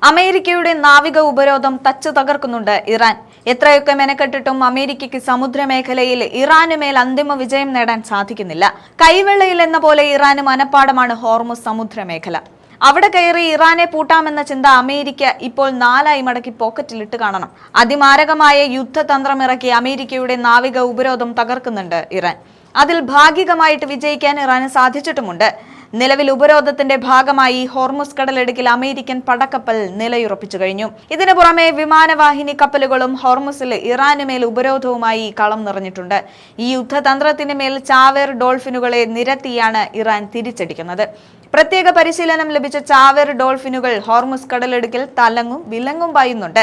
അമേരിക്കയുടെ നാവിക ഉപരോധം തച്ചു തകർക്കുന്നുണ്ട് ഇറാൻ. എത്രയൊക്കെ മെനക്കെട്ടിട്ടും അമേരിക്കയ്ക്ക് സമുദ്രമേഖലയിൽ ഇറാനുമേൽ അന്തിമ വിജയം നേടാൻ സാധിക്കുന്നില്ല. കൈവെള്ളയിൽ എന്ന പോലെ ഇറാന് മനപ്പാടമാണ് ഹോർമുസ് സമുദ്രമേഖല. അവിടെ കയറി ഇറാനെ പൂട്ടാമെന്ന ചിന്ത അമേരിക്ക ഇപ്പോൾ 4 മടക്കി പോക്കറ്റിലിട്ട് കാണണം. അതിമാരകമായ യുദ്ധതന്ത്രമിറക്കി അമേരിക്കയുടെ നാവിക ഉപരോധം തകർക്കുന്നുണ്ട് ഇറാൻ. അതിൽ ഭാഗികമായിട്ട് വിജയിക്കാൻ ഇറാന് സാധിച്ചിട്ടുമുണ്ട്. നിലവിൽ ഉപരോധത്തിന്റെ ഭാഗമായി ഹോർമുസ് കടലിടുക്കിൽ അമേരിക്കൻ പടക്കപ്പൽ നിലയുറപ്പിച്ചു കഴിഞ്ഞു. ഇതിനു പുറമെ വിമാനവാഹിനി കപ്പലുകളും ഹോർമുസിൽ ഇറാനുമേൽ ഉപരോധവുമായി കളം നിറഞ്ഞിട്ടുണ്ട്. ഈ യുദ്ധതന്ത്രത്തിന് മേൽ ചാവേർ ഡോൾഫിനുകളെ നിരത്തിയാണ് ഇറാൻ തിരിച്ചടിക്കുന്നത്. പ്രത്യേക പരിശീലനം ലഭിച്ച ചാവേർ ഡോൾഫിനുകൾ ഹോർമുസ് കടലിടുക്കിൽ തലങ്ങും വിലങ്ങും പായുന്നുണ്ട്.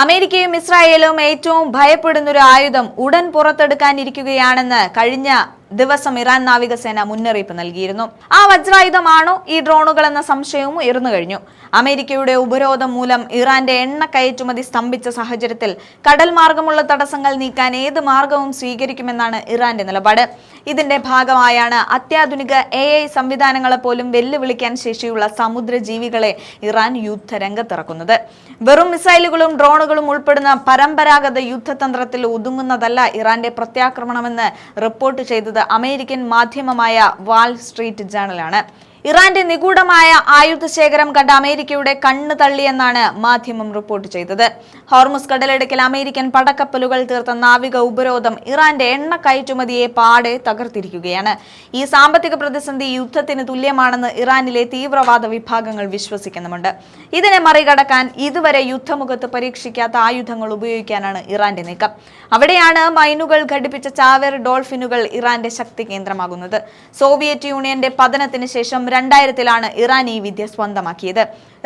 അമേരിക്കയും ഇസ്രായേലും ഏറ്റവും ഭയപ്പെടുന്നൊരു ആയുധം ഉടൻ പുറത്തെടുക്കാനിരിക്കുകയാണെന്ന് കഴിഞ്ഞ ദിവസം ഇറാൻ നാവികസേന മുന്നറിയിപ്പ് നൽകിയിരുന്നു. ആ വജ്രായുധമാണോ ഈ ഡ്രോണുകൾ എന്ന സംശയവും ഉയർന്നു കഴിഞ്ഞു. അമേരിക്കയുടെ ഉപരോധം മൂലം ഇറാന്റെ എണ്ണ കയറ്റുമതി സ്തംഭിച്ച സാഹചര്യത്തിൽ കടൽ മാർഗമുള്ള തടസ്സങ്ങൾ നീക്കാൻ ഏത് മാർഗവും സ്വീകരിക്കുമെന്നാണ് ഇറാന്റെ നിലപാട്. ഇതിന്റെ ഭാഗമായാണ് അത്യാധുനിക AI സംവിധാനങ്ങളെ പോലും വെല്ലുവിളിക്കാൻ ശേഷിയുള്ള സമുദ്രജീവികളെ ഇറാൻ യുദ്ധരംഗത്തിറക്കുന്നത്. വെറും മിസൈലുകളും ഡ്രോണുകളും ഉൾപ്പെടുന്ന പരമ്പരാഗത യുദ്ധതന്ത്രത്തിൽ ഒതുങ്ങുന്നതല്ല ഇറാന്റെ പ്രത്യാക്രമണമെന്ന് റിപ്പോർട്ട് ചെയ്തത് അമേരിക്കൻ മാധ്യമമായ വാൾ സ്ട്രീറ്റ് ജേണലാണ്. ഇറാന്റെ നിഗൂഢമായ ആയുധശേഖരം കണ്ട അമേരിക്കയുടെ കണ്ണ് തള്ളിയെന്നാണ് മാധ്യമം റിപ്പോർട്ട് ചെയ്തത്. ഹോർമുസ് കടലിടുക്കിൽ അമേരിക്കൻ പടക്കപ്പലുകൾ തീർത്ത നാവിക ഉപരോധം ഇറാന്റെ എണ്ണ കയറ്റുമതിയെ പാടെ തകർത്തിരിക്കുകയാണ്. ഈ സാമ്പത്തിക പ്രതിസന്ധി യുദ്ധത്തിന് തുല്യമാണെന്ന് ഇറാനിലെ തീവ്രവാദ വിഭാഗങ്ങൾ വിശ്വസിക്കുന്നുമുണ്ട്. ഇതിനെ മറികടക്കാൻ ഇതുവരെ യുദ്ധമുഖത്ത് പരീക്ഷിക്കാത്ത ആയുധങ്ങൾ ഉപയോഗിക്കാനാണ് ഇറാന്റെ നീക്കം. അവിടെയാണ് മൈനുകൾ ഘടിപ്പിച്ച ചാവേർ ഡോൾഫിനുകൾ ഇറാന്റെ ശക്തി കേന്ദ്രമാകുന്നത്. സോവിയറ്റ് യൂണിയന്റെ പതനത്തിന് ശേഷം 2000-ലാണ് ഇറാൻ ഈ വിദ്യ സ്വന്തമാക്കിയത്.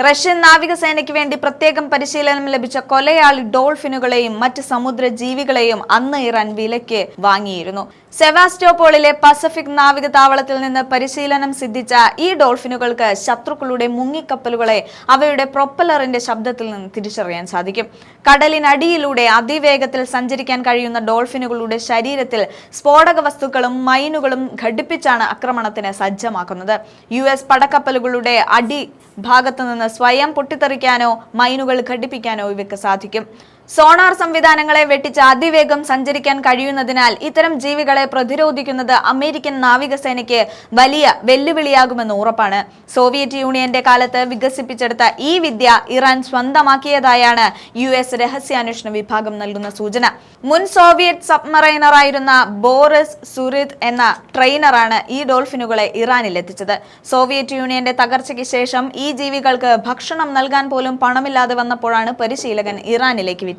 റഷ്യൻ നാവികസേനയ്ക്ക് വേണ്ടി പ്രത്യേകം പരിശീലനം ലഭിച്ച കൊലയാളി ഡോൾഫിനുകളെയും മറ്റ് സമുദ്ര ജീവികളെയും അന്ന് ഇറാൻ വിലയ്ക്ക് വാങ്ങിയിരുന്നു. സെവാസ്റ്റോപോളിലെ പസഫിക് നാവിക താവളത്തിൽ നിന്ന് പരിശീലനം സിദ്ധിച്ച ഈ ഡോൾഫിനുകൾക്ക് ശത്രുക്കളുടെ മുങ്ങിക്കപ്പലുകളെ അവയുടെ പ്രൊപ്പലറിന്റെ ശബ്ദത്തിൽ നിന്ന് തിരിച്ചറിയാൻ സാധിക്കും. കടലിനടിയിലൂടെ അതിവേഗത്തിൽ സഞ്ചരിക്കാൻ കഴിയുന്ന ഡോൾഫിനുകളുടെ ശരീരത്തിൽ സ്ഫോടക വസ്തുക്കളും മൈനുകളും ഘടിപ്പിച്ചാണ് ആക്രമണത്തിന് സജ്ജമാക്കുന്നത്. US പടക്കപ്പലുകളുടെ അടിഭാഗത്തു നിന്ന് സ്വയം പൊട്ടിത്തെറിക്കാനോ മൈനുകൾ ഘടിപ്പിക്കാനോ ഇവയ്ക്ക് സാധിക്കും. സോണാർ സംവിധാനങ്ങളെ വെട്ടിച്ച് അതിവേഗം സഞ്ചരിക്കാൻ കഴിയുന്നതിനാൽ ഇത്തരം ജീവികളെ പ്രതിരോധിക്കുന്നത് അമേരിക്കൻ നാവികസേനയ്ക്ക് വലിയ വെല്ലുവിളിയാകുമെന്ന് ഉറപ്പാണ്. സോവിയറ്റ് യൂണിയന്റെ കാലത്ത് വികസിപ്പിച്ചെടുത്ത ഈ വിദ്യ ഇറാൻ സ്വന്തമാക്കിയതായാണ് US രഹസ്യാന്വേഷണ വിഭാഗം നൽകുന്ന സൂചന. മുൻ സോവിയറ്റ് സബ്മറൈനറായിരുന്ന ബോറിസ് സുരിത് എന്ന ട്രെയിനറാണ് ഈ ഡോൾഫിനുകളെ ഇറാനിൽ എത്തിച്ചത്. സോവിയറ്റ് യൂണിയന്റെ തകർച്ചയ്ക്ക് ശേഷം ഈ ജീവികൾക്ക് ഭക്ഷണം നൽകാൻ പോലും പണമില്ലാതെ വന്നപ്പോഴാണ് പരിശീലകൻ ഇറാനിലേക്ക് വിട്ടത്.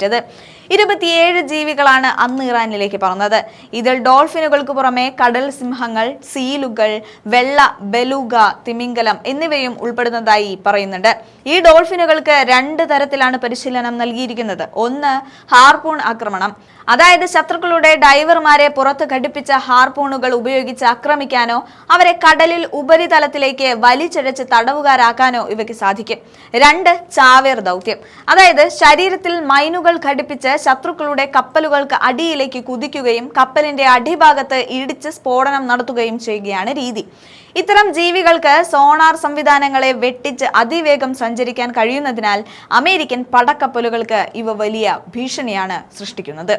27 ജീവികളാണ് അന്ന് ഇറാനിലേക്ക് പറന്നത്. ഇതിൽ ഡോൾഫിനുകൾക്ക് പുറമെ കടൽ സിംഹങ്ങൾ, സീലുകൾ, വെള്ള ബെലൂഗ തിമിംഗലം എന്നിവയും ഉൾപ്പെടുന്നതായി പറയുന്നുണ്ട്. ഈ ഡോൾഫിനുകൾക്ക് 2 തരത്തിലാണ് പരിശീലനം നൽകിയിരിക്കുന്നത്. ഒന്ന്, ഹാർപൂൺ ആക്രമണം. അതായത് ശത്രുക്കളുടെ ഡൈവർമാരെ പുറത്ത് ഘടിപ്പിച്ച ഹാർപൂണുകൾ ഉപയോഗിച്ച് ആക്രമിക്കാനോ അവരെ കടലിൽ ഉപരിതലത്തിലേക്ക് വലിച്ചിഴച്ച് തടവുകാരാക്കാനോ ഇവയ്ക്ക് സാധിക്കും. 2, ചാവേർ ദൗത്യം. അതായത് ശരീരത്തിൽ മൈനുകൾ ഘടിപ്പിച്ച് ശത്രുക്കളുടെ കപ്പലുകൾക്ക് അടിയിലേക്ക് കുതിക്കുകയും കപ്പലിന്റെ അടിഭാഗത്ത് ഇടിച്ച് സ്ഫോടനം നടത്തുകയും ചെയ്യുകയാണ് രീതി. ഇത്തരം ജീവികൾക്ക് സോണാർ സംവിധാനങ്ങളെ വെട്ടിച്ച് അതിവേഗം സഞ്ചരിക്കാൻ കഴിയുന്നതിനാൽ അമേരിക്കൻ പടക്കപ്പലുകൾക്ക് ഇവ വലിയ ഭീഷണിയാണ് സൃഷ്ടിക്കുന്നത്.